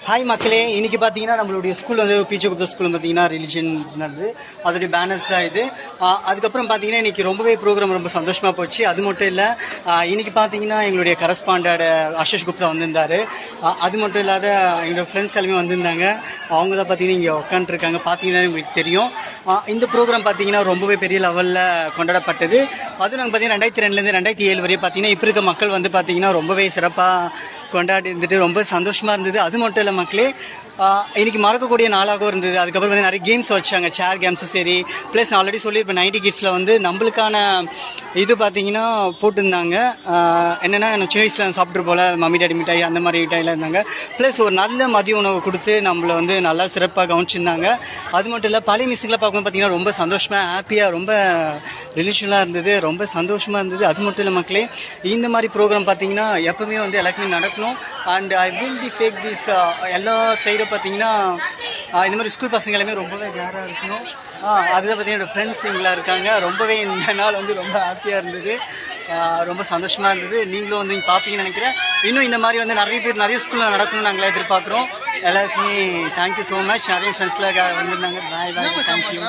Hi மக்களே, இன்னைக்கு பார்த்தீங்கன்னா நம்மளுடைய ஸ்கூல் வந்து பிஜே குப்தா ஸ்கூல் பார்த்தீங்கன்னா ரிலிஜன் நடந்தது. அதோடைய பேனர்ஸ் தான் இது. அதுக்கப்புறம் பார்த்தீங்கன்னா இன்னைக்கு ரொம்பவே ப்ரோக்ராம் ரொம்ப சந்தோஷமாக போச்சு. அது மட்டும் இல்லை, இன்னைக்கு பார்த்தீங்கன்னா எங்களுடைய கரஸ்பாண்டட் ஆஷிஷ் குப்தா வந்திருந்தார். அது மட்டும் இல்லாத எங்களோட ஃப்ரெண்ட்ஸ் எல்லாமே வந்திருந்தாங்க. அவங்க தான் பார்த்தீங்கன்னா இங்கே உட்காந்துருக்காங்க. பார்த்தீங்கன்னா உங்களுக்கு தெரியும். இந்த ப்ரோக்ராம் பார்த்தீங்கன்னா ரொம்பவே பெரிய லெவலில் கொண்டாடப்பட்டது. அதுவும் நாங்கள் பார்த்தீங்கன்னா 2002லேருந்து 2007 வரையும் பார்த்தீங்கன்னா இப்போ இருக்க மக்கள் வந்து பார்த்தீங்கன்னா ரொம்பவே சிறப்பாக கொண்டாடி இருந்துட்டு ரொம்ப சந்தோஷமாக இருந்தது. அது மட்டும் இல்லை மக்களே, இன்றைக்கி மறக்கக்கூடிய நாளாகவும் இருந்தது. அதுக்கப்புறம் வந்து நிறைய கேம்ஸ் வச்சாங்க, சேர் கேம்ஸும் சரி. ப்ளஸ் நான் ஆல்ரெடி சொல்லியிருப்பேன் 90 கிட்ஸில் வந்து நம்மளுக்கான இது பார்த்தீங்கன்னா போட்டிருந்தாங்க. என்னென்னா சின்ன வயசில் சாப்பிட்ரு போல் மம்மி டாடி மிட்டாய் அந்த மாதிரி மிட்டாயெலாம் இருந்தாங்க. ப்ளஸ் ஒரு நல்ல மதிய உணவு கொடுத்து நம்மளை வந்து நல்லா சிறப்பாக கவனிச்சிருந்தாங்க. அது மட்டும் இல்லை, பழைய மிஸ்ஸுங்களை பார்க்கும்போது பார்த்தீங்கன்னா ரொம்ப சந்தோஷமாக ஹாப்பியாக ரொம்ப ரிலேஷனாக இருந்தது, ரொம்ப சந்தோஷமாக இருந்தது. அது மட்டும் இல்லை மக்களே, இந்த மாதிரி ப்ரோக்ராம் பார்த்தீங்கன்னா எப்போவுமே வந்து எல்லாருக்குமே நடக்கணும். And I will the fake this எல்லா சைடும் பார்த்தீங்கன்னா இந்த மாதிரி ஸ்கூல் பசங்க எல்லாமே ரொம்பவே கேராக இருக்கணும். அதுதான் பார்த்தீங்கன்னா என்னோடய ஃப்ரெண்ட்ஸ் இங்கெல்லாம் இருக்காங்க. ரொம்பவே இந்த நாள் வந்து ரொம்ப ஹாப்பியாக இருந்தது, ரொம்ப சந்தோஷமாக இருந்தது. நீங்களும் வந்து நீங்கள் பார்ப்பீங்கன்னு நினைக்கிறேன். இன்னும் இந்த மாதிரி வந்து நிறைய பேர் நிறைய ஸ்கூலில் நடக்கணும்னு நாங்களே எதிர்பார்க்குறோம். எல்லாருக்குமே தேங்க்யூ ஸோ மச். நிறைய ஃப்ரெண்ட்ஸில் வந்திருந்தாங்க. பாய் பாய், தேங்க்யூ.